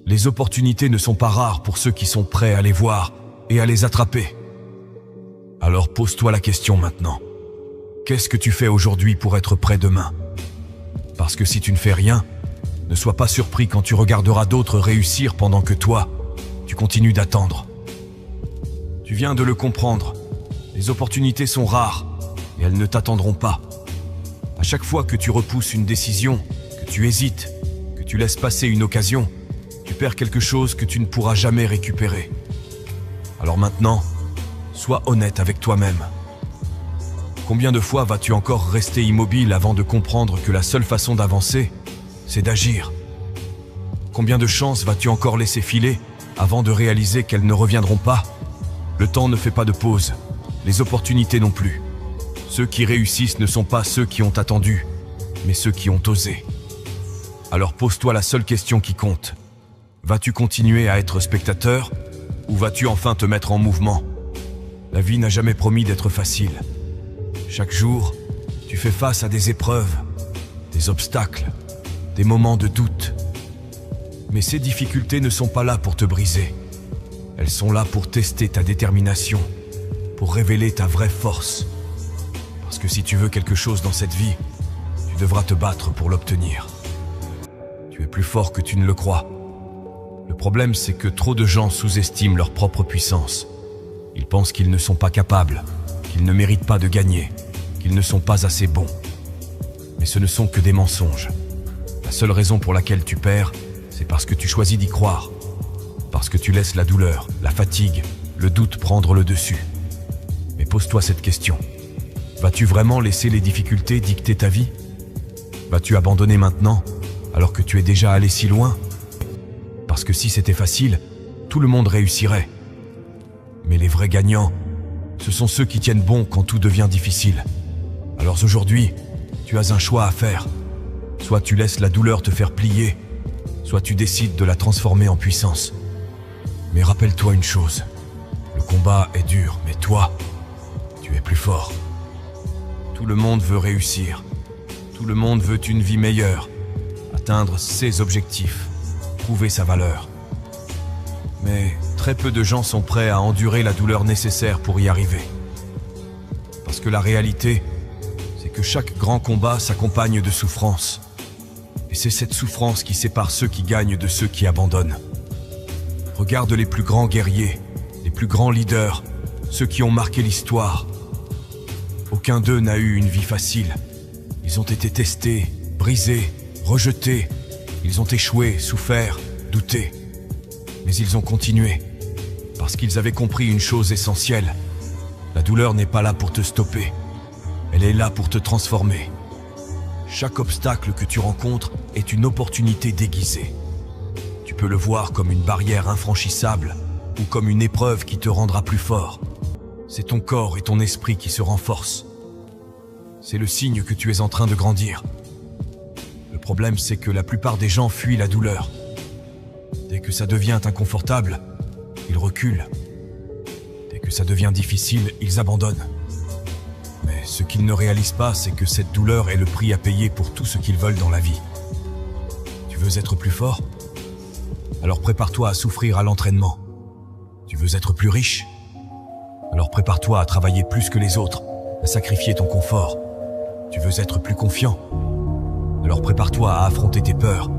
Les opportunités ne sont pas rares pour ceux qui sont prêts à les voir et à les attraper. Alors pose-toi la question maintenant. Qu'est-ce que tu fais aujourd'hui pour être prêt demain? Parce que si tu ne fais rien, ne sois pas surpris quand tu regarderas d'autres réussir pendant que toi, tu continues d'attendre. Tu viens de le comprendre. Les opportunités sont rares et elles ne t'attendront pas. À chaque fois que tu repousses une décision, que tu hésites, que tu laisses passer une occasion, tu perds quelque chose que tu ne pourras jamais récupérer. Alors maintenant, sois honnête avec toi-même. Combien de fois vas-tu encore rester immobile avant de comprendre que la seule façon d'avancer, c'est d'agir? Combien de chances vas-tu encore laisser filer avant de réaliser qu'elles ne reviendront pas? Le temps ne fait pas de pause, les opportunités non plus. Ceux qui réussissent ne sont pas ceux qui ont attendu, mais ceux qui ont osé. Alors pose-toi la seule question qui compte. Vas-tu continuer à être spectateur ou vas-tu enfin te mettre en mouvement? La vie n'a jamais promis d'être facile. Chaque jour, tu fais face à des épreuves, des obstacles, des moments de doute. Mais ces difficultés ne sont pas là pour te briser. Elles sont là pour tester ta détermination, pour révéler ta vraie force. Parce que si tu veux quelque chose dans cette vie, tu devras te battre pour l'obtenir. Tu es plus fort que tu ne le crois. Le problème, c'est que trop de gens sous-estiment leur propre puissance. Ils pensent qu'ils ne sont pas capables, qu'ils ne méritent pas de gagner, qu'ils ne sont pas assez bons. Mais ce ne sont que des mensonges. La seule raison pour laquelle tu perds, c'est parce que tu choisis d'y croire. Parce que tu laisses la douleur, la fatigue, le doute prendre le dessus. Mais pose-toi cette question. Vas-tu vraiment laisser les difficultés dicter ta vie? Vas-tu abandonner maintenant, alors que tu es déjà allé si loin? Parce que si c'était facile, tout le monde réussirait. Mais les vrais gagnants, ce sont ceux qui tiennent bon quand tout devient difficile. Alors aujourd'hui, tu as un choix à faire. Soit tu laisses la douleur te faire plier, soit tu décides de la transformer en puissance. Mais rappelle-toi une chose, le combat est dur, mais toi, tu es plus fort. Tout le monde veut réussir. Tout le monde veut une vie meilleure, atteindre ses objectifs, prouver sa valeur. Mais très peu de gens sont prêts à endurer la douleur nécessaire pour y arriver. Parce que la réalité, c'est que chaque grand combat s'accompagne de souffrance. Et c'est cette souffrance qui sépare ceux qui gagnent de ceux qui abandonnent. Regarde les plus grands guerriers, les plus grands leaders, ceux qui ont marqué l'histoire. Aucun d'eux n'a eu une vie facile. Ils ont été testés, brisés, rejetés. Ils ont échoué, souffert, douté. Mais ils ont continué, parce qu'ils avaient compris une chose essentielle. La douleur n'est pas là pour te stopper. Elle est là pour te transformer. Chaque obstacle que tu rencontres est une opportunité déguisée. Tu peux le voir comme une barrière infranchissable ou comme une épreuve qui te rendra plus fort. C'est ton corps et ton esprit qui se renforcent. C'est le signe que tu es en train de grandir. Le problème, c'est que la plupart des gens fuient la douleur. Dès que ça devient inconfortable, ils reculent. Dès que ça devient difficile, ils abandonnent. Mais ce qu'ils ne réalisent pas, c'est que cette douleur est le prix à payer pour tout ce qu'ils veulent dans la vie. Tu veux être plus fort? Alors prépare-toi à souffrir à l'entraînement. Tu veux être plus riche? Alors prépare-toi à travailler plus que les autres, à sacrifier ton confort. Tu veux être plus confiant? Alors prépare-toi à affronter tes peurs,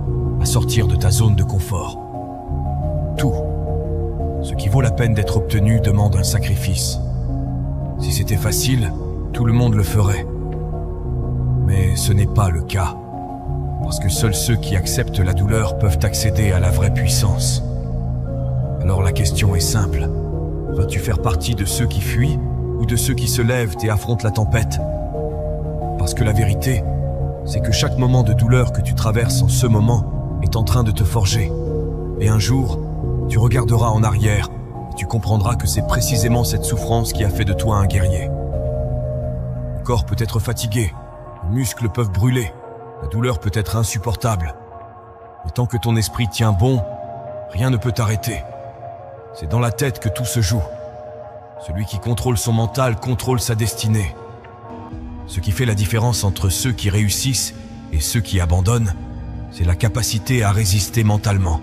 à sortir de ta zone de confort. Tout ce qui vaut la peine d'être obtenu demande un sacrifice. Si c'était facile, tout le monde le ferait. Mais ce n'est pas le cas, parce que seuls ceux qui acceptent la douleur peuvent accéder à la vraie puissance. Alors la question est simple. Vas-tu faire partie de ceux qui fuient ou de ceux qui se lèvent et affrontent la tempête? Parce que la vérité, c'est que chaque moment de douleur que tu traverses en ce moment est en train de te forger. Et un jour, tu regarderas en arrière et tu comprendras que c'est précisément cette souffrance qui a fait de toi un guerrier. Le corps peut être fatigué, les muscles peuvent brûler, la douleur peut être insupportable. Mais tant que ton esprit tient bon, rien ne peut t'arrêter. C'est dans la tête que tout se joue. Celui qui contrôle son mental contrôle sa destinée. Ce qui fait la différence entre ceux qui réussissent et ceux qui abandonnent, c'est la capacité à résister mentalement.